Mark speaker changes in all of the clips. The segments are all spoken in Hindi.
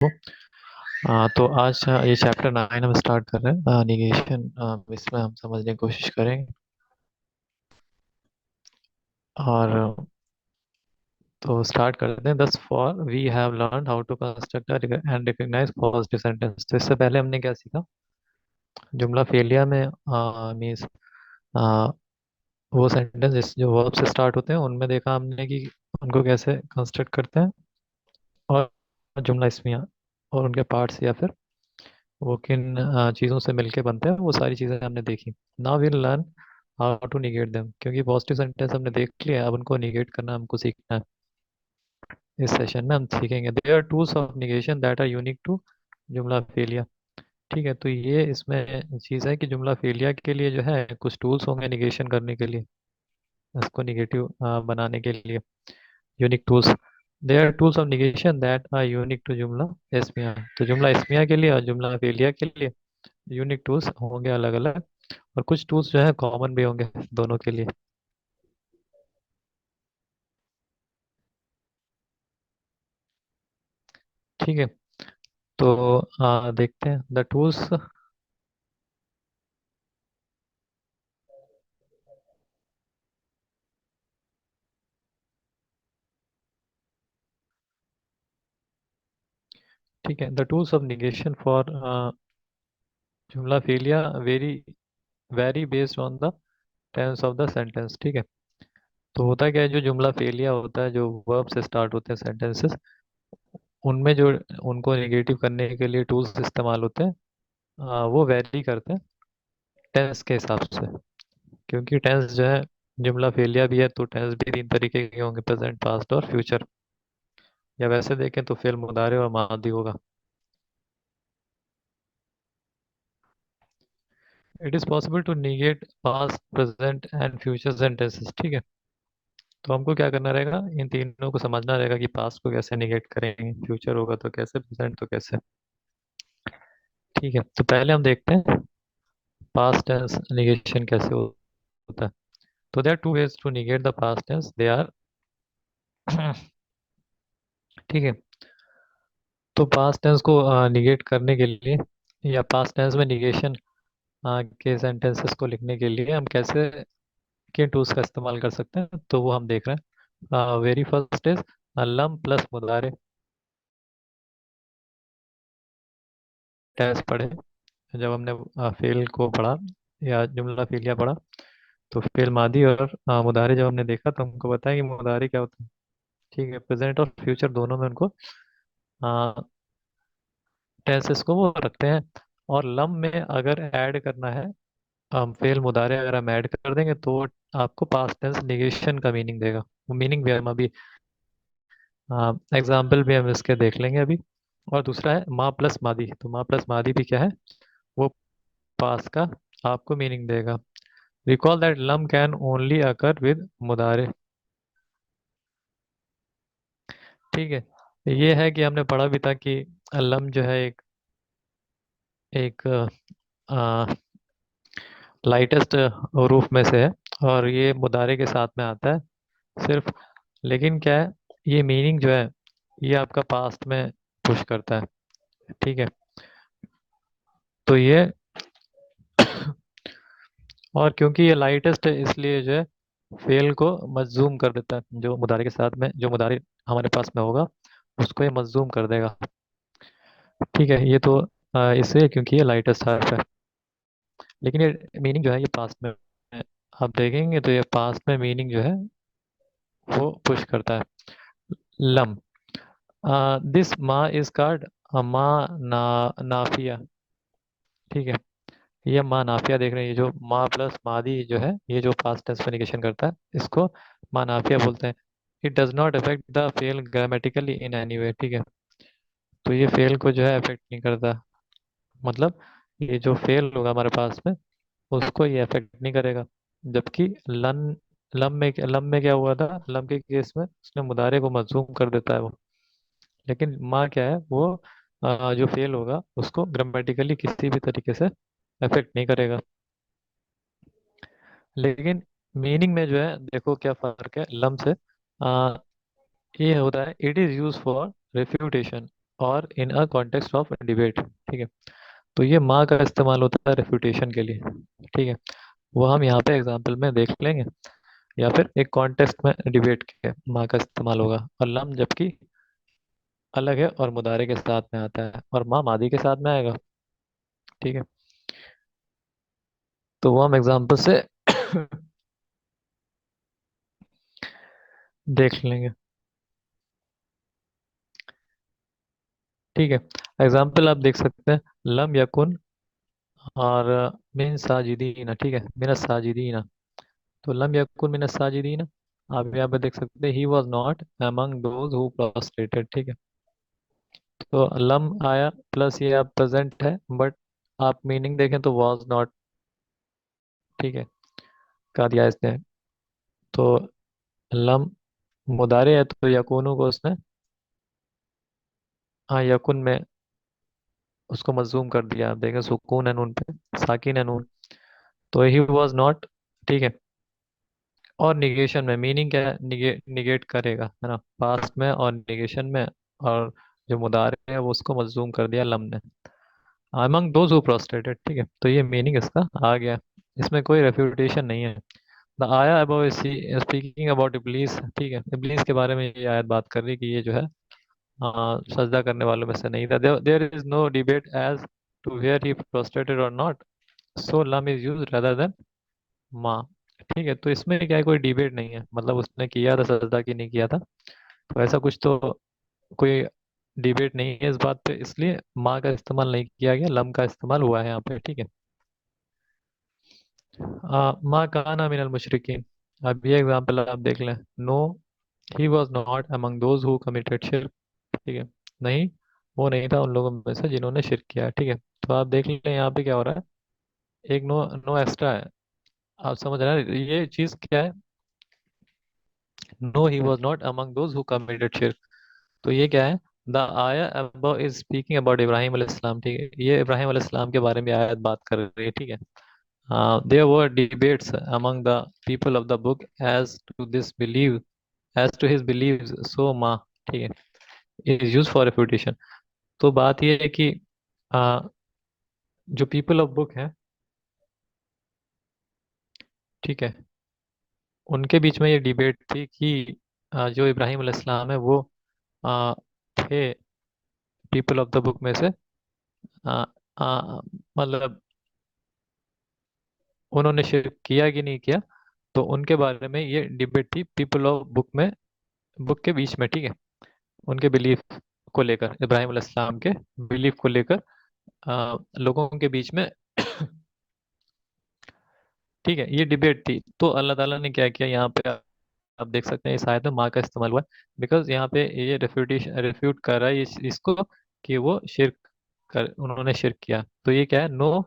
Speaker 1: तो आज ये चैप्टर 9 हम स्टार्ट कर रहे हैं निगेशन। इसमें हम समझने की कोशिश करेंगे। और तो स्टार्ट करते हैं। Thus far we have learn how to construct and recognise positive sentence. तो इससे पहले हमने क्या सीखा? जुमला फेलियर में मीन्स वो सेंटेंस जो वर्ब से स्टार्ट होते हैं उनमें देखा हमने कि उनको कैसे कंस्ट्रक्ट करते हैं, और जुमला इसमें और उनके पार्ट्स या फिर वो किन चीज़ों से मिलके बनते हैं, वो सारी चीज़ें हमने देखी। Now will learn how to negate them, क्योंकि पॉजिटिव सेंटेंस हमने देख लिया, अब उनको निगेट करना हमको सीखना है। इस सेशन में हम सीखेंगे there are tools of negation that are unique to जुमला फेलियर। ठीक है, तो ये इसमें चीज़ है कि जुमला फेलियर के लिए जो है कुछ टूल्स होंगे निगेशन करने के लिए, इसको निगेटिव बनाने के लिए। Unique tools, there are tools of negation that are unique to जुमला एस्मिया। तो जुमला एस्मिया के लिए और जुमला फेलियर के लिए यूनिक टूल्स होंगे अलग अलग, और कुछ टूल्स जो है कॉमन भी होंगे दोनों के लिए। ठीक है, तो देखते हैं द टूल्स। ठीक है, the tools of negation for जुमला फेलियर very very based on the tense of the sentence. ठीक है, तो होता क्या है, जो जुमला फेलियर होता है, जो वर्ब से स्टार्ट होते हैं सेंटेंसेस, उनमें जो उनको नेगेटिव करने के लिए टूल्स इस्तेमाल होते हैं, वो वेरी करते हैं टेंस के हिसाब से। क्योंकि टेंस जो है, जुमला फेलियर भी है तो टेंस भी तीन तरीके के होंगे, प्रेजेंट, पास्ट और फ्यूचर। या वैसे देखें तो फेल मुदारे और मादी होगा। It is possible to negate past, present and future sentences. ठीक है, तो हमको क्या करना रहेगा, इन तीनों को समझना रहेगा कि पास्ट को कैसे निगेट करेंगे, फ्यूचर होगा तो कैसे, प्रेजेंट तो कैसे। ठीक है, तो पहले हम देखते हैं पास्ट टेंस निगेशन कैसे होता है। तो there are two ways to negate the past tense, they are ठीक है, तो पास्ट टेंस को निगेट करने के लिए, या पास्ट टेंस में निगेशन के सेंटेंसेस को लिखने के लिए हम कैसे किन टूल्स का इस्तेमाल कर सकते हैं, तो वो हम देख रहे हैं। वेरी फर्स्ट इज लम प्लस मुदारे। टेंस पढ़े, जब हमने फेल को पढ़ा या जुमला फेलिया पढ़ा, तो फेल मादी और मुदारे जब हमने देखा तो हमको बताया कि मुदारे क्या होता है। ठीक है, प्रेजेंट और फ्यूचर दोनों में उनको टेंसेस को वो रखते हैं। और लम में अगर ऐड करना है, हम फेल मुदारे अगर हम ऐड कर देंगे तो वो आपको पास्ट टेंस निगेशन का मीनिंग देगा। वो मीनिंग भी हम अभी एग्जाम्पल भी हम इसके देख लेंगे अभी। और दूसरा है माँ प्लस मादी। तो माँ प्लस मादी भी क्या है, वो पास का आपको मीनिंग देगा। रिकॉल दैट लम कैन ओनली अकर विद मुदारे। ठीक है, ये है कि हमने पढ़ा भी था कि लम जो है एक लाइटेस्ट रूफ में से है, और ये मुदारे के साथ में आता है सिर्फ। लेकिन क्या है, ये मीनिंग जो है ये आपका पास्ट में पुश करता है। ठीक है, तो ये और क्योंकि ये लाइटेस्ट है इसलिए जो है फेल को मजूम कर देता है, जो मुदारे के साथ में जो मुदारे हमारे पास में होगा उसको ये मजूम कर देगा। ठीक है, ये तो इससे क्योंकि ये लाइटेस्ट हर्फ है, लेकिन ये मीनिंग जो है ये पास्ट में है। आप देखेंगे तो ये पास्ट में मीनिंग जो है वो पुश करता है। लम, दिस माँ इज कार्ड माँ नाफिया। ठीक है, ये माँ नाफिया देख रहे हैं, ये जो माँ प्लस मादी जो है, ये जो पास्ट टेंस में निगेशन करता है, इसको माँ नाफिया बोलते हैं। It does not affect the fail grammatically in any way. ठीक है, तो ये फेल को जो है अफेक्ट नहीं करता। मतलब ये जो फेल होगा हमारे पास में, उसको ये अफेक्ट नहीं करेगा। जबकि लन लम में क्या हुआ था, लम के केस में उसने मुदारे को मजूम कर देता है वो। लेकिन माँ क्या है, वो जो फेल होगा उसको ग्रामेटिकली किसी भी तरीके से अफेक्ट नहीं करेगा। लेकिन मीनिंग में जो है देखो क्या फर्क है लम से। ये होता है it is use for refutation और इन अ कॉन्टेक्स्ट ऑफ डिबेट, ठीक है। तो ये माँ का इस्तेमाल होता है रेफ्यूटेशन के लिए, ठीक है। वो हम यहाँ पे एग्जाम्पल में देख लेंगे, या फिर एक कॉन्टेक्स्ट में डिबेट के माँ का इस्तेमाल होगा, और लम जबकि अलग है और मुदारे के साथ में आता है, और माँ मादी के साथ में आएगा, ठीक है। तो वो हम एग्जाम्पल से देख लेंगे, ठीक है। एग्जाम्पल आप देख सकते हैं, लम यकुन और मिन साजिदीना, ठीक है, मिन साजिदीना। तो लम यकुन मिन साजिदीना, आप यहाँ पे देख सकते हैं he was not among those who prostrated, ठीक है। तो लम आया प्लस ये आप प्रेजेंट है, बट आप मीनिंग देखें तो वॉज नॉट, ठीक है, का दिया इसने। तो लम मुदारे है तो यकूनू को उसने, हाँ यकुन में उसको मजूम कर दिया, आप देखें सुकून है नून पे, साकिन है नून। तो ही वॉज नॉट, ठीक है। और निगेशन में मीनिंग क्या है, निगेट करेगा, है ना, पास्ट में और निगेशन में। और जो मुदारे है वो उसको मजूम कर दिया लम ने, अमंग दोज हु प्रोस्टेटेड, ठीक है। तो ये मीनिंग इसका आ गया, इसमें कोई रेफ्यूटेशन नहीं है। द आया अबाउट स्पीकिंग अबाउट इब्लीस, ठीक है, इब्लीस के बारे में ये आयत बात कर रही है कि ये जो है सजदा करने वालों में से नहीं था। There is no debate as to where he prostrated or not, so लम इज यूज रेदर देन माँ, ठीक है। तो इसमें क्या है, कोई डिबेट नहीं है, मतलब उसने किया था सजदा कि नहीं किया था, तो ऐसा कुछ तो कोई डिबेट नहीं है इस बात पे, इसलिए माँ का इस्तेमाल नहीं किया गया, लम का इस्तेमाल हुआ है यहाँ पे, ठीक है। माँ काना मिनल मुशरिकीन, अब ये एग्जांपल आप देख लें, no he was not among those who committed शिर्क, ठीक है, नहीं वो नहीं था उन लोगों में से जिन्होंने शिरक किया, ठीक है। तो आप देख लें यहाँ पे क्या हो रहा है, एक नो नो एक्स्ट्रा है, आप समझ रहे हैं ये चीज़ क्या है, no he was not among those who committed शिरक। तो ये क्या है, द आया above is speaking about Ibrahim अलैहिस्सलाम, ठीक है, ये इब्राहिम अलैहिस्सलाम के बारे में आयत बात कर रही है, ठीक है। There were debates among the people of the book as to this believe, as to his believes, so मा, ठीक है, इज यूज फॉर रेफ्यूटेशन। तो बात ये है कि uh, जो पीपल ऑफ बुक है, ठीक है, उनके बीच में ये डिबेट थी कि जो इब्राहिम अलैहिस्सलाम है वो uh, थे पीपल ऑफ द बुक में से, uh, मतलब उन्होंने शिरक किया कि नहीं किया, तो उनके बारे में ये डिबेट थी पीपल ऑफ बुक में, बुक के बीच में, ठीक है, उनके बिलीफ को लेकर, इब्राहिम अलैहिस्सलाम के बिलीफ को लेकर लोगों के बीच में ठीक है, ये डिबेट थी। तो अल्लाह ताला ने क्या किया यहाँ पे, आप देख सकते हैं इस आयत में माँ का इस्तेमाल हुआ है, बिकॉज यहाँ पे ये रेफ्यूट कर रहा है इसको कि वो शिरक कर, उन्होंने शिरक किया। तो ये क्या है, no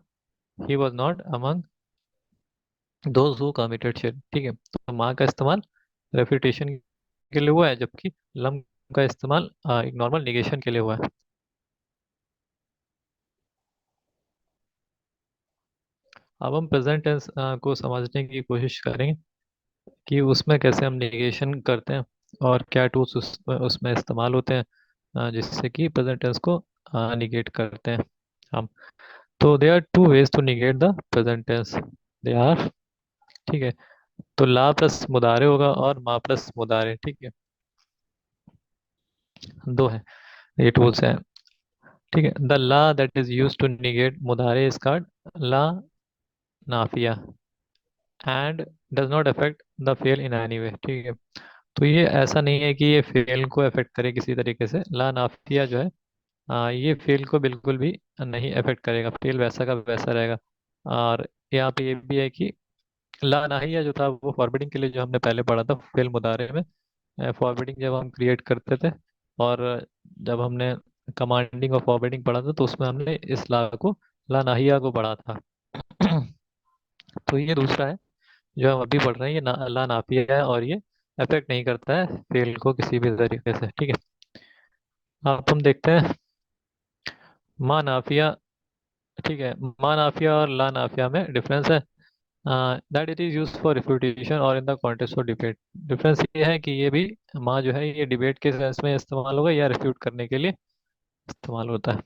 Speaker 1: he was not among those who committed शिरक, ठीक है। तो माँ का इस्तेमाल रेफ्यूटेशन के लिए हुआ है, जबकि लम का इस्तेमाल एक नॉर्मल निगेशन के लिए हुआ है। अब हम प्रेजेंट टेंस को समझने की कोशिश करेंगे कि उसमें कैसे हम निगेशन करते हैं, और क्या टूल्स उसमें इस्तेमाल होते हैं जिससे कि प्रेजेंट टेंस को निगेट करते हैं हम। तो दे are two ways to negate the present tense, they are, ठीक है। तो ला प्लस मुदारे होगा और मा प्लस मुदारे, ठीक है, दो है ये टूल्स हैं, ठीक है। द ला that is use to negate मुदारे इज कॉल्ड ला नाफिया and does not affect the फेल इन एनी वे, ठीक है। तो ये ऐसा नहीं है कि ये फेल को अफेक्ट करे किसी तरीके से, ला नाफिया जो है ये फेल को बिल्कुल भी नहीं अफेक्ट करेगा, फेल वैसा का वैसा रहेगा। और यहाँ पे ये भी है कि ला नाहिया जो था वो फॉरवर्डिंग के लिए, जो हमने पहले पढ़ा था फेल मुदारे में, फॉरवर्डिंग जब हम क्रिएट करते थे, और जब हमने कमांडिंग और फॉरवर्डिंग पढ़ा था, तो उसमें हमने इस ला को, ला नाहिया को पढ़ा था। तो ये दूसरा है जो हम अभी पढ़ रहे हैं, ये ला नाफिया है, और ये अफेक्ट नहीं करता है फेल को किसी भी तरीके से, ठीक है। अब हम देखते हैं मा नाफिया, ठीक है, मा नाफिया और ला नाफिया में डिफरेंस है, that it is use for refutation or in the context of debate. Difference ये है कि ये भी माँ जो है ये डिबेट के सेंस में इस्तेमाल होगा या रिफ्यूट करने के लिए इस्तेमाल होता है।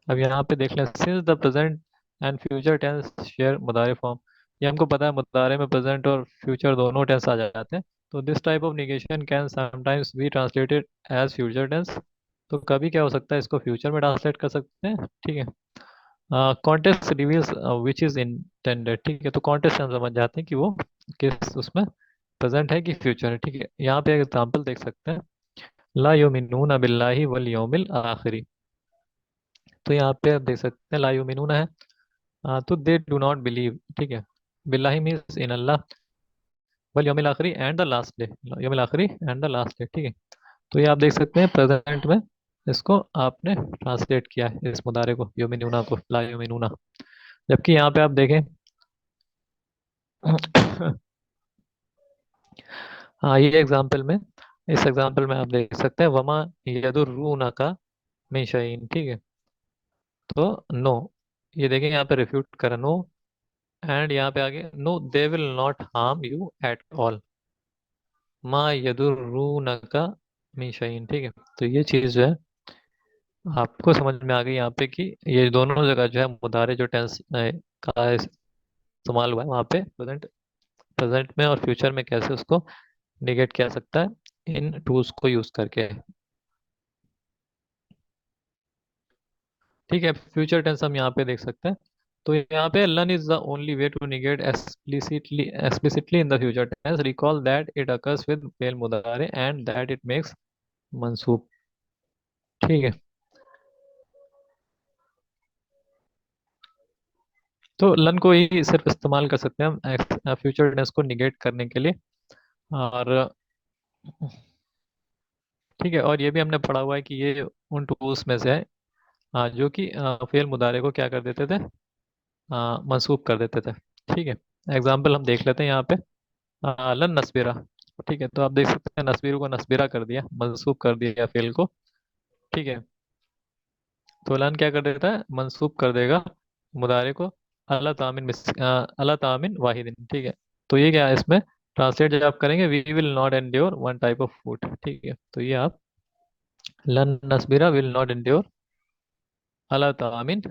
Speaker 1: अब यहाँ पे देख लें, since the present and future tense share मुदारे फॉर्म। ये हमको पता है मुदारे में प्रेजेंट और फ्यूचर दोनों टेंस आ जाते हैं। तो this type of negation can sometimes be translated as future tense. तो कभी क्या हो सकता है, इसको फ्यूचर में ट्रांसलेट कर सकते हैं। ठीक है। Context reveals which is intended. ठीक है, तो कॉन्टेक्स्ट हम समझ जाते हैं कि वो किस उसमें प्रेजेंट है कि फ्यूचर है। ठीक है, यहाँ पे एग्जांपल देख सकते हैं, ला युमिनूना बिल्लाहि वल यौमिल आखिरी। तो यहाँ पे आप देख सकते हैं ला युमिनूना है, तो दे डू नॉट बिलीव। ठीक है, बिल्लाहि मीन्स इन अल्लाह, वल यौमिल आखिरी एंड द लास्ट डे, यौमिल आखिरी एंड द लास्ट डे। ठीक है, तो ये आप देख सकते हैं प्रेजेंट में इसको आपने ट्रांसलेट किया है, इस मुदारे को युमिनूना को ला युमिनूना। जबकि यहाँ पे आप देखें हाँ, ये एग्जाम्पल में, इस एग्जाम्पल में आप देख सकते हैं वमा यदुर्रूना का मिन। ठीक है, तो नो, ये देखें यहाँ पे रिफ्यूट करा नो, एंड यहाँ पे आगे no they will not harm you at all, मा यदुर्रूना का मिन। ठीक है, तो ये चीज़ जो है आपको समझ में आ गई यहाँ पे कि ये दोनों जगह जो है मुदारे जो टेंस का इस्तेमाल हुआ है, वहाँ पे प्रेजेंट, प्रेजेंट में और फ्यूचर में कैसे उसको निगेट किया सकता है इन टूल्स को यूज करके। ठीक है, फ्यूचर टेंस हम यहाँ पे देख सकते हैं। तो यहाँ पे लन is the only way to negate explicitly in the future tense, recall that it occurs with फेल मुदारे एंड दैट इट मेक्स मंसूब। ठीक है, तो लन को ही सिर्फ इस्तेमाल कर सकते हैं हम फ्यूचर टेंस को निगेट करने के लिए। और ठीक है, और ये भी हमने पढ़ा हुआ है कि ये उन टूल्स में से है जो कि फेल मुदारे को क्या कर देते थे, मंसूब कर देते थे। ठीक है, एग्जाम्पल हम देख लेते हैं यहाँ पे, लन नस्बिरा। ठीक है, तो आप देख सकते हैं नस्बीरू को नस्बिरा कर दिया, मंसूब कर दिया फेल को। ठीक है, तो लन क्या कर देता है, मंसूब कर देगा मुदारे को, अला तामिन वाहिदिन। ठीक है, तो ये क्या है इसमें ट्रांसलेट जब आप करेंगे, we will not endure one type of food. ठीक है, तो ये आप लन नस्बिरा विल नॉट एंड्योर अला तामिन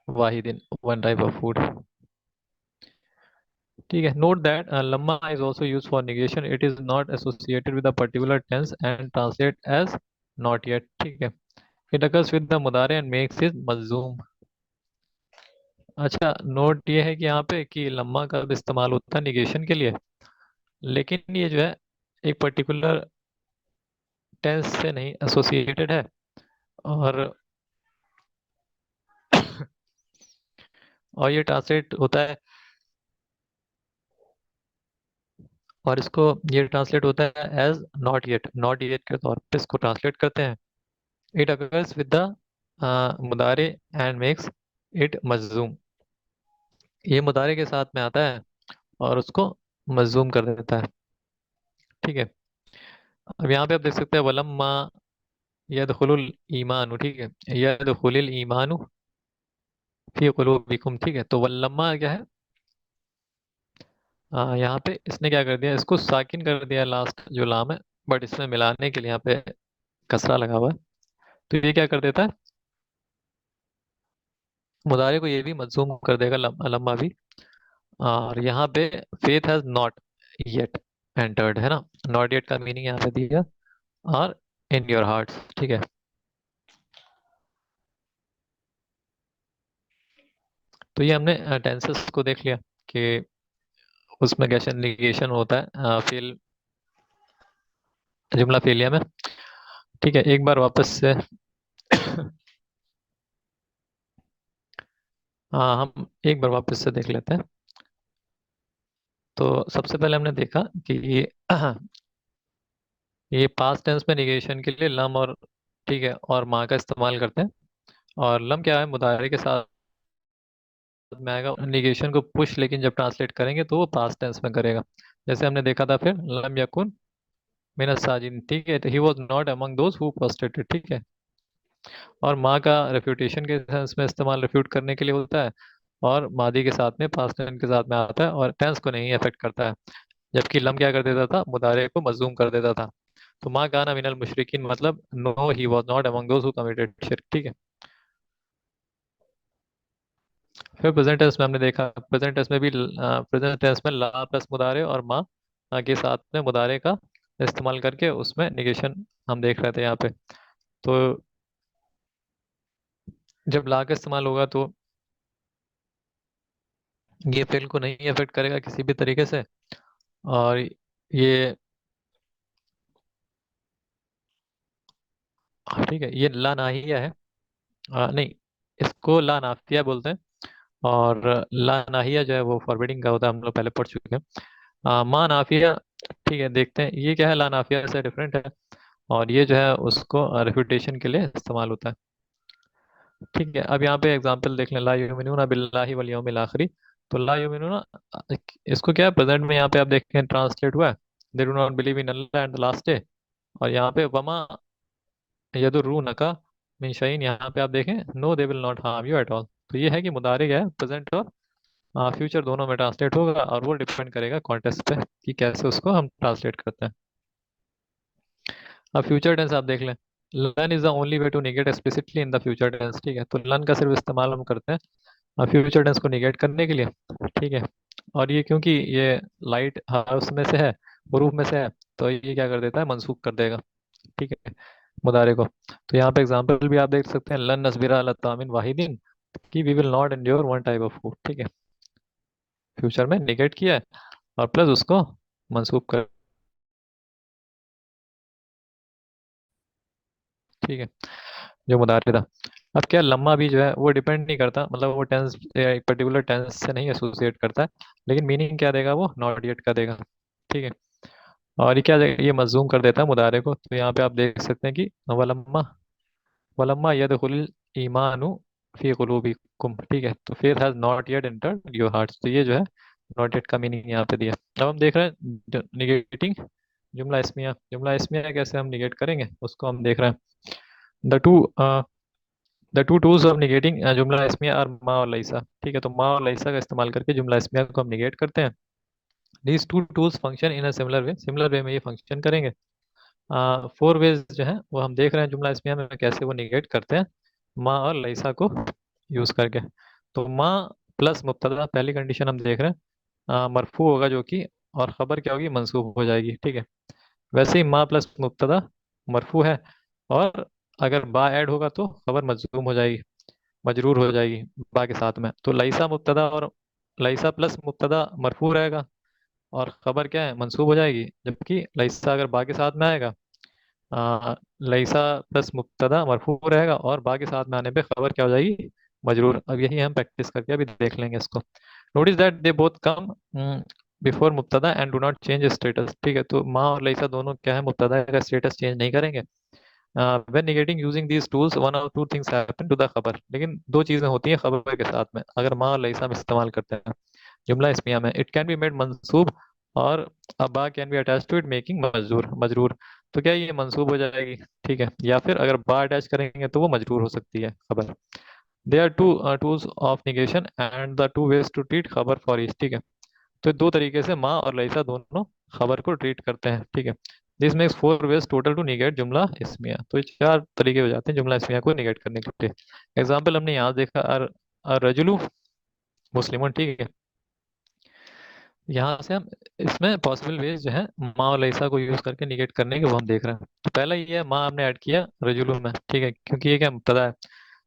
Speaker 1: वाहिदिन वन टाइप ऑफ फूड। ठीक है, नोट दैट लम्मा is also use for negation, it is not associated with a particular tense and translate as not yet। ठीक है, it occurs with the मुदारे and makes it मजूम। अच्छा, नोट ये है कि यहाँ पे कि लम्मा का भी इस्तेमाल होता है निगेशन के लिए, लेकिन ये जो है एक पर्टिकुलर टेंस से नहीं एसोसिएटेड है, और और ये ट्रांसलेट होता है, और इसको ये ट्रांसलेट होता है as not yet, not yet के तौर पे इसको ट्रांसलेट करते हैं। इट अकर्स विद द मुदारे एंड मेक्स इट मजूम। ये मुदारे के साथ में आता है और उसको मजूम कर देता है। ठीक है, अब यहाँ पे आप देख सकते हैं वलम्मा यदखुलुल ईमानु। ठीक है, यदखुलुल ईमानु फी कुलूबिकुम। ठीक है, तो वल्लम्मा क्या है, यहाँ पे इसने क्या कर दिया, इसको साकिन कर दिया लास्ट जो लाम है, बट इसमें मिलाने के लिए यहाँ पे कसरा लगा हुआ है। तो ये क्या कर देता है, मुदारे को ये भी मजूम कर देगा, लम्मा भी। और यहाँ पे faith has not yet entered है ना, नॉट येट का मीनिंग यहाँ पे दिया, और इन योर हार्ट। ठीक है, तो ये हमने टेंसेस को देख लिया कि उसमें कैसे निगेशन होता है फेल, जुमला फेलिया में। ठीक है, एक बार वापस से हाँ, हम एक बार वापस से देख लेते हैं। तो सबसे पहले हमने देखा कि ये पास्ट टेंस में निगेशन के लिए लम और, ठीक है, और माँ का इस्तेमाल करते हैं। और लम क्या है, मुदारे के साथ में आएगा निगेशन को पुश, लेकिन जब ट्रांसलेट करेंगे तो वो पास्ट टेंस में करेगा। जैसे हमने देखा था फिर लम यकुन मिनस साजिन। ठीक है, तो he was not among those who prostrated. ठीक है, और माँ का रेफ्यूटेशन के सेंस में इस्तेमाल रेफ्यूट करने के लिए होता है, और मादी के साथ में पास्ट टेंस के साथ में आता है और टेंस को नहीं अफेक्ट करता है। जबकि लम क्या कर देता था, मुदारे को मजूम कर देता था। तो माँ काना मिनल मुशरिकीन मतलब no he was not among those who committed शिर्क, ठीक है। फिर प्रेजेंट टेंस में हमने देखा, प्रेजेंट टेंस में भी प्रेजेंट टेंस में ला प्लस मुदारे और माँ के साथ में मुदारे का इस्तेमाल करके उसमें निगेशन हम देख रहे थे यहाँ पे। तो जब ला का इस्तेमाल होगा तो ये फेल को नहीं अफेक्ट करेगा किसी भी तरीके से। और ये, हाँ, ठीक है, ये ला नाहिया है। नहीं, इसको ला नाफिया बोलते हैं। और ला नाहिया जो है वो फॉरबिडिंग का होता है, हम लोग पहले पढ़ चुके हैं। मा नाफिया, ठीक है, देखते हैं ये क्या है, ला नाफिया से डिफरेंट है। और ये जो है उसको रेफुटेशन के लिए इस्तेमाल होता है। ठीक है, अब यहाँ पे एग्जांपल देख लें, ला युमिनूना बिल्लाहि वल यौमिल आखिरी। तो ला युमिनूना, इसको क्या है, प्रेजेंट में यहाँ पे आप देखें ट्रांसलेट हुआ है, they do not believe in Allah and the last day. और यहाँ पे वमा यदुर्रूनका मिन शैइन, यहाँ पे आप देखें no they will not harm you at all. तो ये है कि मुदारिक है, प्रेजेंट और फ्यूचर दोनों में ट्रांसलेट होगा, और वो डिपेंड करेगा कॉन्टेक्स्ट पे कि कैसे उसको हम ट्रांसलेट करते हैं। अब फ्यूचर टेंस आप देख लें, लर्न is the only way to negate explicitly in the future tense, ठीक है। तो लर्न का सिर्फ इस्तेमाल हम करते हैं फ्यूचर टेंस को निगेट करने के लिए, ठीक है। और ये क्योंकि ये लाइट हाउस में से है, हरूफ में से है, तो ये क्या कर देता है, मनसूख कर देगा, ठीक है, मुदारे को। तो यहाँ पे एग्जांपल भी आप देख सकते हैं, लन नस्बिरा अला तामिन वाहिदिन, कि we will not endure one type of food, ठीक है। फ्यूचर में निगेट किया है और प्लस उसको मंसूब कर, ठीक है, जो मुदारे था। अब क्या, लम्मा भी जो है वो डिपेंड नहीं करता, मतलब वो टेंस एक पर्टिकुलर टेंस से नहीं एसोसिएट करता है, लेकिन मीनिंग क्या देगा, वो नॉट येट का देगा, ठीक है। और ये क्या देगा, ये मजूम कर देता है मुदारे को। तो यहाँ पे आप देख सकते हैं कि वलम्मा, वलम्मा यदखुल ईमानु फी कुलूबिकुम, ठीक है। तो फिर has not yet entered your hearts, तो ये जो है नॉट येट का मीनिंग यहाँ पे दिया। अब हम देख रहे हैं निगेटिंग जुमला इसमिया, जुमला इसमिया कैसे हम निगेट करेंगे उसको हम देख रहे हैं। The two the two tools of negating जुमला इसमिया और मा और लईसा, ठीक है। तो मा और लईसा का इस्तेमाल करके जुमला इसमिया को हम निगेट करते हैं। These two tools function in a similar way में ये फंक्शन करेंगे। फोर वेज जो है वो हम देख रहे हैं जुमला इसमिया में कैसे वो निगेट करते हैं माँ और लईसा को यूज करके। तो माँ प्लस मुब्तदा, पहली कंडीशन हम देख रहे हैं, मरफू होगा जो कि, और खबर क्या होगी, मंसूब हो जाएगी, ठीक है। वैसे ही माँ प्लस मुब्तदा मरफू है, और अगर बा ऐड होगा तो खबर मजरूम हो जाएगी, मजरूर हो जाएगी बा के साथ में। तो लईसा मुब्तदा और लईसा प्लस मुब्तदा मरफू रहेगा, और खबर क्या है, मंसूब हो जाएगी। जबकि लईसा अगर बा के साथ में आएगा, लईसा प्लस मुब्तदा मरफू रहेगा, और बा के साथ में आने पे खबर क्या हो जाएगी, मजरूर। अब यही हम प्रैक्टिस करके अभी देख लेंगे इसको। Notice that they both come before मुब्तदा and do not change status, ठीक है। तो माँ और लईसा दोनों क्या है, मुब्तदा का स्टेटस चेंज नहीं करेंगे। When negating using these tools one or two things happen to the खबर, लेकिन दो चीजें होती हैं खबर के साथ में अगर माँ और लईसा में इस्तेमाल करते हैं जुमला इसमिया में। इट कैन बी मेड मंसूब, और बा can be attach to it making मजरूर, मजरूर। तो क्या ये मंसूब हो जाएगी, ठीक है, या फिर अगर बा अटैच करेंगे तो वो मजरूर हो सकती है खबर। There are two tools of negation and the two ways to treat खबर फॉर ईच, ठीक है। तो दो तरीके से माँ और लईसा दोनों खबर को ट्रीट करते हैं, ठीक है। This makes four veg total two negate जुमला इसमिया। तो ये चार तरीके हो जाते हैं जुमला इसमिया को निगेट करने के लिए। एग्जाम्पल हमने यहाँ देखा, अर रजुलु मुस्लिम, ठीक है। यहाँ से हम इसमें पॉसिबल वेज जो है माँ और लईसा को यूज करके निगेट करने के, वो हम देख रहे हैं। तो पहला ये है, माँ हमने ऐड किया रजुलु में, ठीक है, क्योंकि ये क्या मुब्तदा है,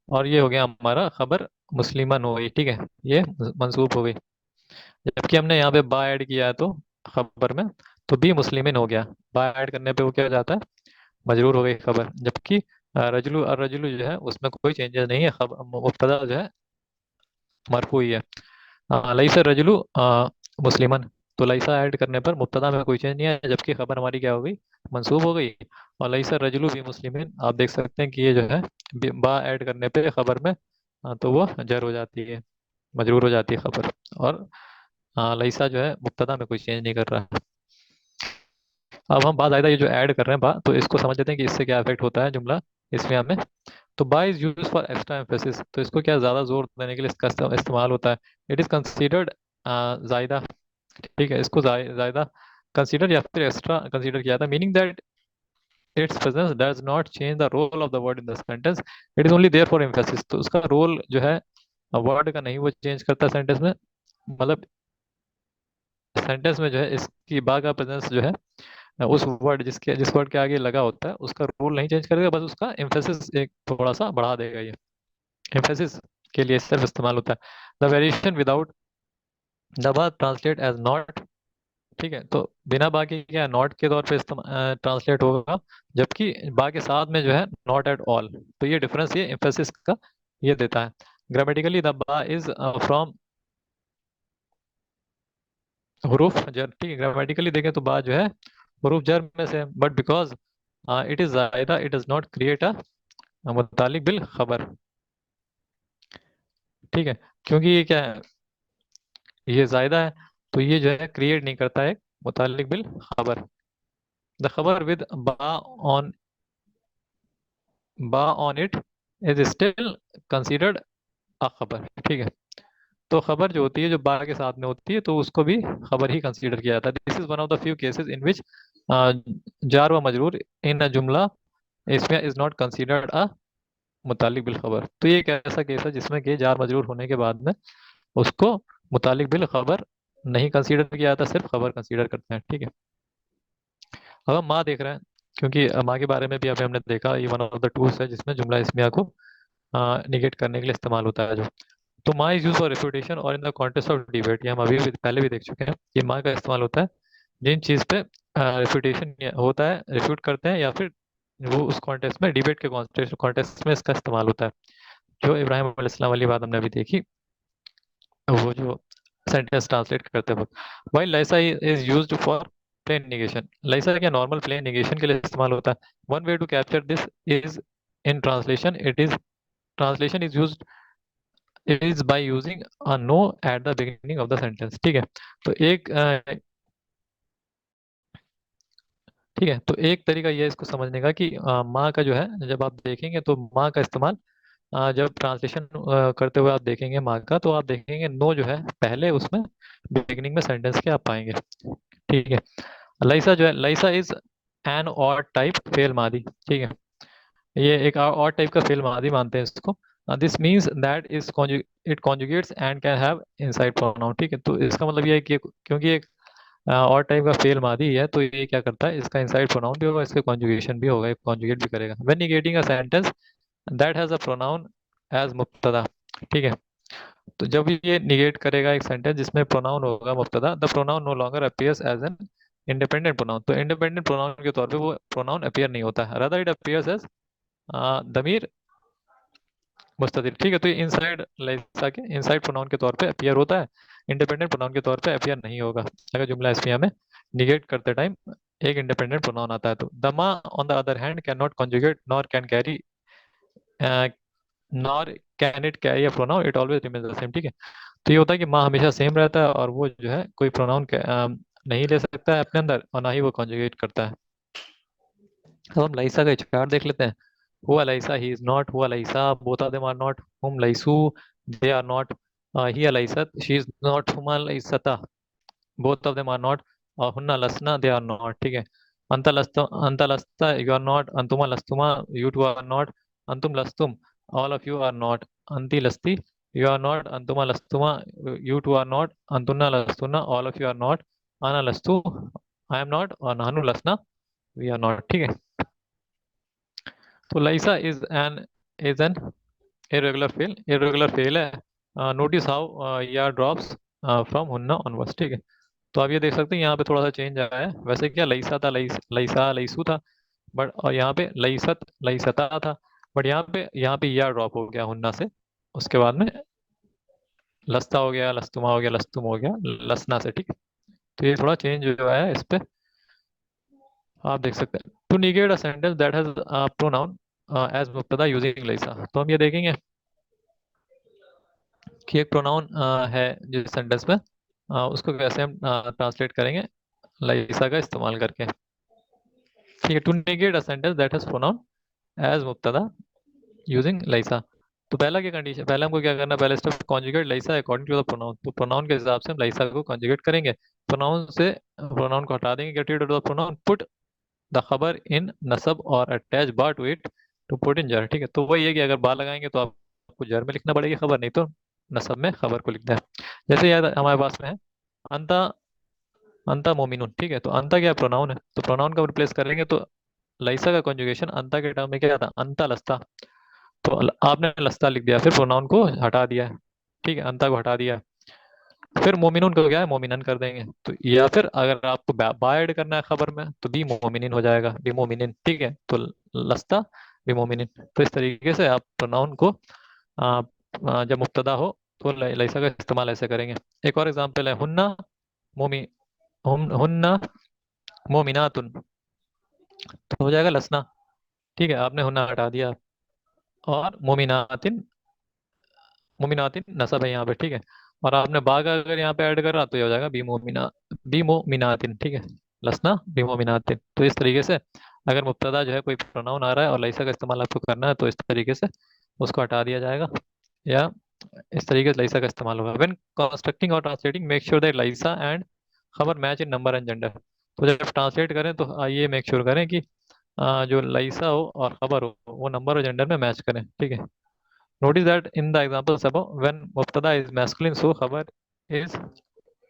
Speaker 1: और ये हो गया हमारा खबर मुस्लिमन हो गई, ठीक है, ये मंसूब हो गई। जबकि हमने यहाँ पे बा ऐड किया है तो खबर में, तो बी मुस्लिमिन हो गया, बा ऐड करने पे वो क्या हो जाता है, मजरूर हो गई खबर। जबकि रजुलु और रजुलु जो है उसमें कोई चेंजेस नहीं है, खबर मुब्तदा जो है मरफू ही है। लईसा रजुलु मुस्लिमन, तो लईसा ऐड करने पर मुब्तदा में कोई चेंज नहीं है, जबकि खबर हमारी क्या हो गई, मंसूब हो गई। और लईसा रजुलु भी मुस्लिमिन, आप देख सकते हैं कि ये जो है बा ऐड करने पे खबर में तो वो जर हो जाती है, मजरूर हो जाती है खबर। और लईसा जो है मुब्तदा में कोई चेंज नहीं कर रहा है। अब हम बात आयदा ये जो ऐड कर रहे हैं बा, तो इसको समझ लेते हैं कि इससे क्या इफेक्ट होता है जुमला इसमें हमें। तो बा is use for extra emphasis, तो इसको क्या ज़्यादा जोर देने के लिए इसका इस्तेमाल होता है। इट इज़ कंसीडर्ड जायदा, ठीक है, इसको जायदा कंसीडर या फिर एक्स्ट्रा कंसीडर किया था, meaning that its presence does not change the role of the word in the sentence, it is only there for emphasis। तो उसका रोल जो है वर्ड का नहीं वो चेंज करता सेंटेंस में, मतलब सेंटेंस में जो है इसकी बा का प्रेजेंस जो है उस वर्ड जिस वर्ड के आगे लगा होता है उसका रोल नहीं चेंज करेगा, बस उसका एम्फेसिस एक थोड़ा सा बढ़ा देगा। ये एम्फेसिस के लिए सिर्फ इस्तेमाल होता है। द वेरिएशन विदाउट द बा ट्रांसलेट एज नॉट। ठीक है, तो बिना बा के क्या नॉट के तौर पे ट्रांसलेट होगा, जबकि बा के साथ में जो है नॉट एट ऑल। तो ये डिफरेंस ये एम्फेसिस का ये देता है। ग्रामेटिकली द बा इज फ्रॉम हुरूफ जर। ठीक है, ग्रामेटिकली देखें तो बा जो है हुरूफ जर में से, बट बिकॉज इट इज जायदा it does not create a मुतालिक बिल खबर। ठीक है, क्योंकि ये क्या है, ये जायदा है, तो ये जो है क्रिएट नहीं करता है मुतालिक बिल खबर। द खबर विद ऑन बा on it is still considered a खबर। ठीक है, तो खबर जो होती है जो बा के साथ में होती है तो उसको भी खबर ही कंसीडर किया जाता है। This is one of the few cases in which jar व मजरूर इन अ जुमला इसमें इज नॉट कंसीडर्ड अ मुतालिक बिल खबर। तो ये एक ऐसा केस है जिसमें कि जार मजरूर होने के बाद में उसको मुतालिक बिल खबर नहीं कंसीडर किया जाता, सिर्फ खबर कंसीडर करते हैं। ठीक है, अब हम माँ देख रहे हैं, क्योंकि माँ के बारे में भी अभी हमने देखा ये वन ऑफ द टूल्स है जिसमें जुमला इसमिया को निगेट करने के लिए इस्तेमाल होता है जो। तो माँ इज यूज फॉर रेफ्यूटेशन और in the context of debate, ये हम अभी भी पहले भी देख चुके हैं। ये माँ का इस्तेमाल होता है जिन चीज़ पे रेफ्यूटेशन होता है, रेफ्यूट करते हैं, या फिर वो उस कॉन्टेक्स्ट में डिबेट के कॉन्टेक्स्ट में इसका इस्तेमाल होता है। जो इब्राहिम अलैहिस्सलाम वाली बात हमने अभी देखी, वो जो सेंटेंस ट्रांसलेट करते वक्त। वाइल लाइसा is used for plain negation, लाइसा क्या नॉर्मल प्लेन निगेशन के लिए इस्तेमाल होता है। One way to capture this is in translation, it is translation is used is by using a no at the beginning of the sentence. ठीक है, तो एक ठीक है, तो एक तरीका यह है इसको समझने का कि माँ का जो है जब आप देखेंगे तो माँ का इस्तेमाल जब ट्रांसलेशन करते हुए आप देखेंगे माँ का, तो आप देखेंगे नो जो है पहले उसमें बिगिनिंग में सेंटेंस के आप पाएंगे। ठीक है, लाइसा जो है लाइसा इज एन और टाइप फेल मादी। ठीक है, ये एक और टाइप का फेल मादी मानते हैं इसको। This means that is it conjugates and can have inside pronoun. ठीक है, तो इसका मतलब ये है कि क्योंकि एक और टाइप का फेल मादी है तो ये क्या करता है, इसका इनसाइड प्रोनाउन भी होगा, इसका कॉन्जुगेशन भी होगा, कॉन्जुगेट भी करेगा। When negating a sentence that has a pronoun as मुब्तदा। ठीक है, तो जब ये निगेट करेगा एक सेंटेंस जिसमें प्रोनाउन होगा मुब्तदा, the pronoun no longer appears as an independent pronoun. तो इंडिपेंडेंट प्रोनाउन के तौर पे वो प्रोनाउन अपीयर नहीं होता है, रादर इट अपीयर्स एज दमीर मुस्ततिर। ठीक है, तो ये इनसाइड लाइसा के इनसाइड प्रोनाउन के तौर पे अपीयर होता है, इंडिपेंडेंट प्रोनाउन के तौर पे अपीयर नहीं होगा। अगर जुमला इसमिया में निगेट करते टाइम एक इंडिपेंडेंट प्रोनाउन आता है तो। द मा on the other hand can not conjugate nor can carry nor can it carry a pronoun, it always remains the same. ठीक है, तो ये होता है कि माँ हमेशा सेम रहता है और वो जो है कोई प्रोनाउन नहीं ले सकता है अपने अंदर, और ना ही वो कॉन्जुगेट करता है। अब हम लाइसा का चार्ट देख लेते हैं। हुआ लाइसा, ही इज नॉट। हुआ लाइसा, both of them are not. हुम लाइसू, दे आर नॉट। हिया लाइसत, शी इज नॉट। हुमा लाइसता, both of them are not. और हुन्ना लसना, दे आर नॉट। ठीक है, अंता लस्ता, यू आर नॉट। अंतुमा लस्तुमा, यू टू आर नॉट। अंतुम लस्तुम, all of you are not. अंती लस्ती, यू आर नॉट। अंतुमा लस्तुमा, यू टू आर नॉट। अंतुन्ना लस्तुन्ना, all of you are not. आना लस्तु, आई एम नॉट। और नानू लसना, वी आर नॉट। ठीक है, तो लाइसा इज एन इरेगुलर फेल है। नोटिस हाउ यार ड्रॉप्स फ्रॉम हुन्ना ऑनवर्ड्स। ठीक है, तो आप ये देख सकते हैं यहाँ पे थोड़ा सा चेंज आया है। वैसे क्या लाइसा था, लाइसा लाइसू था, बट और यहाँ पे लाइसत लाइसता था, बट यहाँ पे यार ड्रॉप हो गया हुन्ना से, उसके बाद में लस्ता हो गया, लस्तुमा हो गया, लस्तुम हो गया लसना से। ठीक है, तो ये थोड़ा चेंज जो है इस पे आप देख सकते हैं। To negate a sentence that has pronoun as मुब्तदा यूजिंग लाइसा, तो हम ये देखेंगे कि एक प्रोनाउन है जिस सेंटेंस में उसको कैसे हम ट्रांसलेट करेंगे लाइसा का इस्तेमाल करके। ठीक है, to negate a sentence that has pronoun as मुब्तदा यूजिंग लाइसा। तो पहला क्या कंडीशन, पहले हमको क्या करना, पहले स्टेप कॉन्जुगेट लाइसा अकॉर्डिंग टू द प्रोनाउन। तो प्रोनाउन के हिसाब से हम लाइसा को कॉन्जुगेट करेंगे। प्रोनाउन को हटा देंगे, get rid of the pronoun, put the खबर इन नसब और अटैच बा to it to put in जर। ठीक है, तो वही है कि अगर बा लगाएंगे तो आपको जर में लिखना पड़ेगी खबर, नहीं तो नसब में खबर को लिखना है। जैसे याद हमारे पास में है अंता, अंता मोमिनुन। ठीक है, तो अंता क्या प्रोनाउन है, तो प्रोनाउन का रिप्लेस करेंगे तो लैसा का कॉन्जुगेशन अंता के टर्म में क्या था, अंता लस्ता। तो आपने लस्ता लिख दिया, फिर प्रोनाउन को हटा दिया है। ठीक है, अंता को हटा दिया। फिर मोमिनुन को क्या है, मोमिनन कर देंगे। तो या फिर अगर आपको बा ऐड करना है खबर में तो बी मोमिनिन हो जाएगा, बी मोमिनिन। ठीक है, तो लस्ता बी मोमिनिन। तो इस तरीके से आप प्रोनाउन को आ, जब मुब्तदा हो तो लैसा का इस्तेमाल ऐसे करेंगे। एक और एग्जांपल है हुन्ना मोमी, हुन्ना मोमिनातुन, तो हो जाएगा लसना। ठीक है, आपने हुन्ना हटा दिया, और मोमिनातिन, मोमिनातिन नसब है यहाँ पे। ठीक है, और आपने बाग अगर यहाँ पे ऐड करा तो ये हो जाएगा बीमोमिनातिन। ठीक है, लसना बीमोमिनातिन। तो इस तरीके से अगर मुब्तदा जो है कोई प्रोनाउन आ रहा है और लैसा का इस्तेमाल आपको करना है तो इस तरीके से उसको हटा दिया जाएगा, या इस तरीके से लैसा का इस्तेमाल होगा। When constructing or translating make sure that लैसा एंड खबर match in number and gender. तो जब ट्रांसलेट करें तो ये मेक श्योर करें कि जो लैसा हो और खबर हो वो नंबर और जेंडर में मैच करें। ठीक है, notice that in the examples above when mubtada is masculine so khabar is,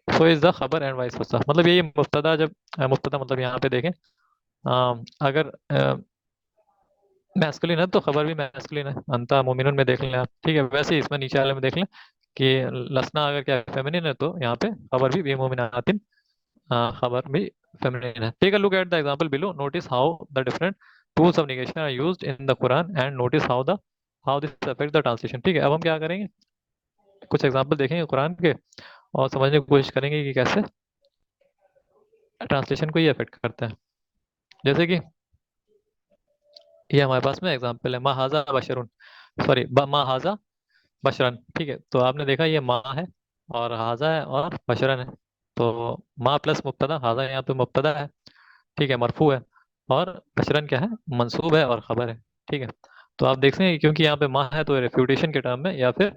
Speaker 1: so is the khabar and vice versa। मतलब यही मुब्तदा, जब मुब्तदा मतलब यहाँ पे देखें अगर मैस्कुलिन है तो खबर भी मैस्कुलिन है, अंता मोमिनुन में देख लें आप। ठीक है, वैसे ही इसमें नीचे वाले में देख लें कि लसना अगर क्या फेमिनिन है तो यहाँ पे खबर भी मोमिनातिन, खबर भी फेमिनिन है। Take a look at the example below, notice how the different tools of negation are used in the Quran and notice how this affect the translation. ठीक है, अब हम क्या करेंगे, कुछ एग्जाम्पल देखेंगे कुरान के और समझने की कोशिश करेंगे कि कैसे ट्रांसलेशन को ये अफेक्ट करता है। जैसे कि ये हमारे पास में एग्जाम्पल है, महाजा बशरुन, सॉरी महाजा बशरन। ठीक है, तो आपने देखा ये माँ है और हाजा है और बशरन है। तो माँ प्लस मुब्तदा, हाजा यहाँ पे मुब्तदा है। ठीक है, मरफू है, और बशरन क्या है, मंसूब है और खबर है। ठीक है, तो आप देख सकते हैं क्योंकि यहाँ पे माँ है तो रेफ्यूटेशन के टर्म में या फिर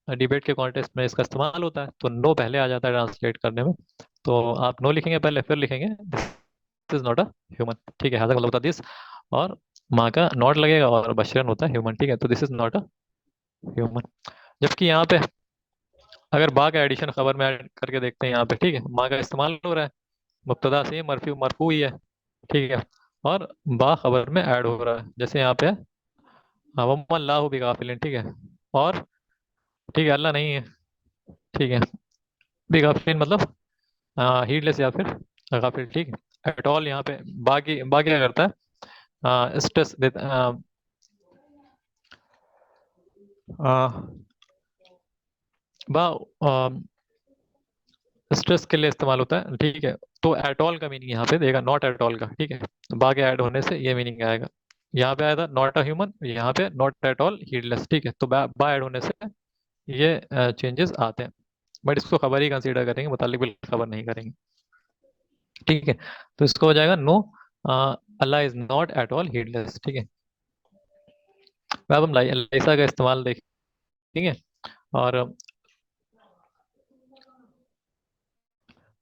Speaker 1: डिबेट के कॉन्टेक्स्ट में इसका इस्तेमाल होता है, तो नो पहले आ जाता है ट्रांसलेट करने में। तो आप नो लिखेंगे पहले, फिर लिखेंगे this is not a human. ठीक है, हाजा का मतलब होता है दिस, और माँ का नॉट लगेगा और बशरन होता है ह्यूमन। ठीक है, तो this is not a human. जबकि यहाँ पे अगर बा का एडिशन खबर में ऐड करके देखते हैं यहाँ पे, ठीक है, माँ का इस्तेमाल हो रहा है, मुब्तदा से मरफू मरफू ही है। ठीक है, और बा खबर में ऐड हो रहा है, जैसे यहाँ पे वमल्लाहु बिगाफिलिन। ठीक है, और ठीक है, अल्लाह नहीं है। ठीक है, बिगाफिलिन मतलब हीडलेस या फिर गाफिल। ठीक है, एट ऑल यहाँ पे बा क्या करता है, स्ट्रेस देता बा स्ट्रेस के लिए इस्तेमाल होता है। ठीक है, तो एट ऑल का मीनिंग यहाँ पे देगा नॉट एट ऑल का। ठीक है, तो बा के ऐड होने से ये मीनिंग आएगा। यहाँ पे आया था नॉट अ ह्यूमन, यहाँ पे नॉट एट ऑल हीडलेस। ठीक है, तो बा ऐड होने से ये चेंजेस आते हैं, बट इसको खबर ही कंसीडर करेंगे, मुतालिक बिल खबर नहीं करेंगे। ठीक है, तो इसको हो जाएगा no Allah is not at all heedless. ठीक है, अब हम लाइसा का इस्तेमाल देखेंगे। और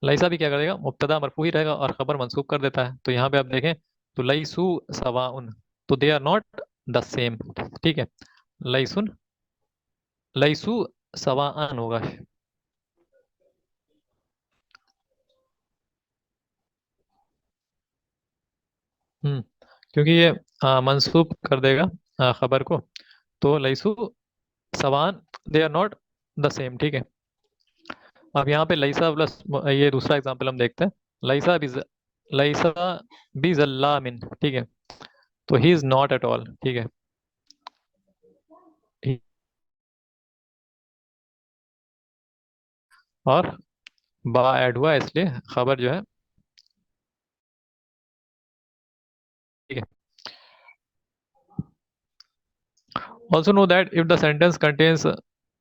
Speaker 1: लाइसा भी क्या करेगा, मुब्तदा मरफू ही रहेगा और खबर मंसूब कर देता है। तो यहाँ पे आप देखें तो लईसु सवाउन, तो दे आर नॉट द सेम। ठीक है, लईसुन, लईसु सवाअन होगा। हम्म, क्योंकि ये मंसूब कर देगा खबर को। तो लईसु सवान, they are not the same. ठीक है, अब यहाँ पे लईसा प्लस ये दूसरा एग्जांपल हम देखते हैं, लईसा बिज, लईसा बिजल्लामिन। ठीक है, तो he is not at all. ठीक है, he- और बा ऐड हुआ इसलिए खबर जो है। ठीक है, also know that if the sentence contains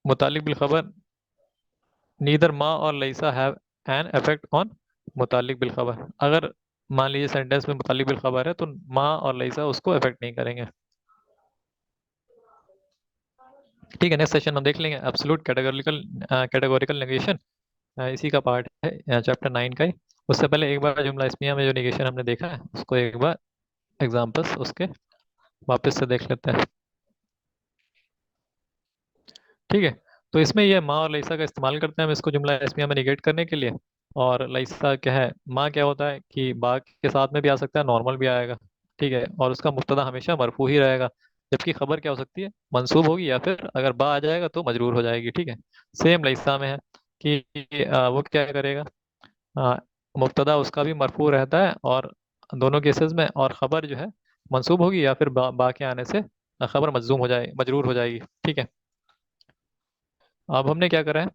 Speaker 1: मुतालिक बिल खबर नीदर मा और लईसा हैव एन इफेक्ट ऑन मुतालिक बिल खबर। अगर मान लीजिए सेंटेंस में मुतालिक बिल खबर है तो माँ और लईसा उसको इफेक्ट नहीं करेंगे। ठीक है, नेक्स्ट सेशन हम देख लेंगे एब्सोल्यूट कैटेगोरिकल, कैटेगोरिकल नेगेशन, इसी का पार्ट है चैप्टर 9 का ही। उससे पहले एक बार जुमला इस्मिया में जो निगेशन हमने देखा है उसको एक बार एग्जांपल्स उसके वापस से देख लेते हैं। ठीक है। तो इसमें ये माँ और लईसा का इस्तेमाल करते हैं हम इसको जुमला इस्मिया में निगेट करने के लिए। और लईसा क्या है, माँ क्या होता है कि बा के साथ में भी आ सकता है, नॉर्मल भी आएगा। ठीक है, और उसका मुब्तदा हमेशा मरफू ही रहेगा। जबकि खबर क्या हो सकती है, मंसूब होगी, या फिर अगर बा आ जाएगा तो मजरूर हो जाएगी। ठीक है। सेम लईसा में है कि वो क्या करेगा, आ, मुब्तदा उसका भी मरफू रहता है, और दोनों केसेस में, और खबर जो है मंसूब होगी, या फिर बा के आने से खबर मजजूम हो जाए, मजरूर हो जाएगी। ठीक है। अब हमने क्या करा है,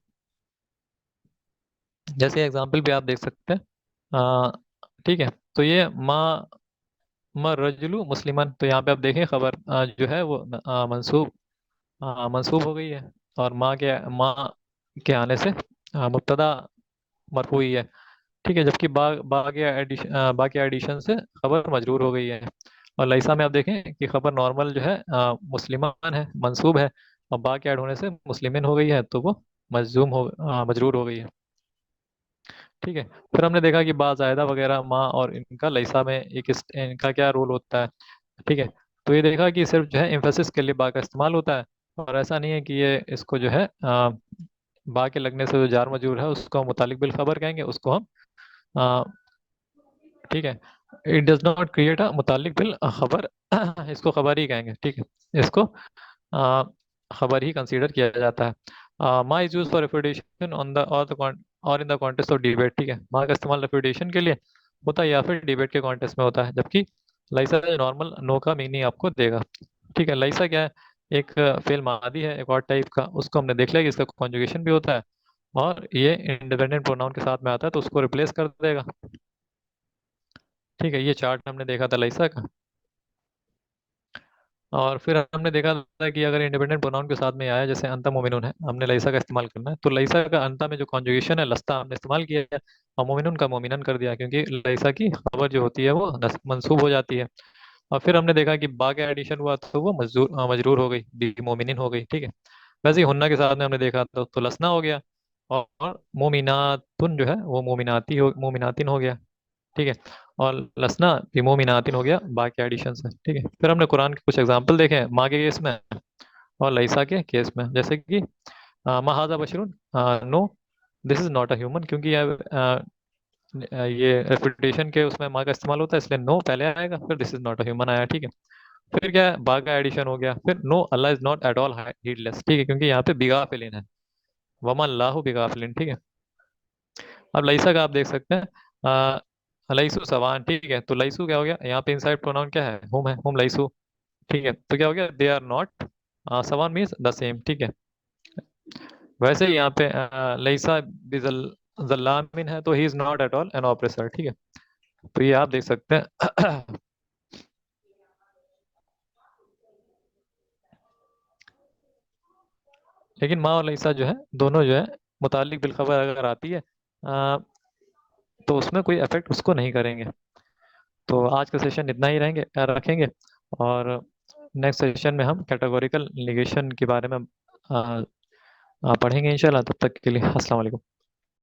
Speaker 1: जैसे एग्जाम्पल भी आप देख सकते हैं। आ, ठीक है। तो ये माँ रजुलु मुस्लिमान, तो यहाँ पे आप देखें खबर जो है वो मंसूब मंसूब हो गई है। और माँ के आने से मुब्तदा मरफू ही है। ठीक है। जबकि बा के एडिशन से खबर मजरूर हो गई है। और लईसा में आप देखें कि खबर नॉर्मल जो है मुस्लिमान है, मंसूब है। और बा के ऐड होने से मुस्लिमिन हो गई है, तो वो मजरूर हो गई है। ठीक है। फिर हमने देखा कि बा जायदा वगैरह माँ और इनका लईसा में इनका क्या रोल होता है। ठीक है। तो ये देखा कि सिर्फ जो है एम्फेसिस के लिए बा का इस्तेमाल होता है। और ऐसा नहीं है कि ये इसको जो है बा के लगने से जो जार मजरूर है उसको हम मुतालिक बिल खबर कहेंगे, उसको हम आ, ठीक है, it does not create a मुतालिक बिल खबर इसको खबर ही कहेंगे। ठीक है। इसको आ, खबर ही कंसीडर किया जाता है। मा is use for refutation on the or in the context of debate. ठीक है। मा का इस्तेमाल रेफ्यूटेशन के लिए होता है या फिर डिबेट के कॉन्टेस्ट में होता है। जबकि लाइसा नॉर्मल नो का मीनिंग आपको देगा। ठीक है। लाइसा क्या है, एक फेल मादी है, एक और टाइप का, उसको हमने देख लिया कि इसका कॉन्जुगेशन भी होता है, और ये इंडिपेंडेंट प्रोनाउन के साथ में आता है तो उसको रिप्लेस कर देगा। ठीक है। ये चार्ट हमने देखा था लाइसा का। और फिर हमने देखा था कि अगर इंडिपेंडेंट प्रोनाउन के साथ में आया, जैसे अंता मोमिनुन है, हमने लईसा का इस्तेमाल करना है, तो लईसा का अंता में जो कॉन्जुगेशन है लस्ता हमने इस्तेमाल किया है, और मोमिनुन का मोमिनन कर दिया, क्योंकि लईसा की खबर जो होती है वो मंसूब हो जाती है। और फिर हमने देखा कि बा का एडिशन हुआ तो वो मजरूर हो गई, बी मोमिनिन हो गई। ठीक है। वैसे ही हुन्ना के साथ में हमने देखा तो लसना हो गया। और मोमिनातुन जो है वो मोमिनातिन हो गया। ठीक है। और लसना भी मोमिनातिन हो गया बाकी एडिशन से। ठीक है। फिर हमने कुरान के कुछ एग्जांपल देखे हैं माँ के केस में और लईसा के केस में, जैसे कि महाजा बशरुन, no this is not a human, क्योंकि ये रेपुटेशन के उसमें माँ का इस्तेमाल होता है, इसलिए नो पहले आएगा, फिर this is not a human आया। ठीक है। फिर क्या है, बा का एडिशन हो गया, फिर no Allah is not at all heedless. ठीक है, क्योंकि यहाँ पे बिगाफिलिन है, वमा अल्लाहु बिगाफिलिन। ठीक है। अब लईसा का आप देख सकते हैं, लईसु सवान। ठीक है। तो लईसु क्या हो गया, यहाँ पे इनसाइड प्रोनाउन क्या है, हुम है, हुम लईसु। ठीक है। तो क्या हो गया, दे आर नॉट सवान मीन्स द सेम। ठीक है। वैसे ही यहाँ पे लईसा बिजल जल्लामिन है, तो he is not at all an oppressor. ठीक है। तो ये आप देख सकते हैं। लेकिन माँ और लईसा जो है दोनों जो है मुतालिक बिलखबर अगर आती है तो उसमें कोई इफेक्ट उसको नहीं करेंगे। तो आज का सेशन इतना ही रखेंगे। और नेक्स्ट सेशन में हम कैटेगोरिकल निगेशन के बारे में पढ़ेंगे इंशाल्लाह। तब तक के लिए अस्सलाम वालेकुम।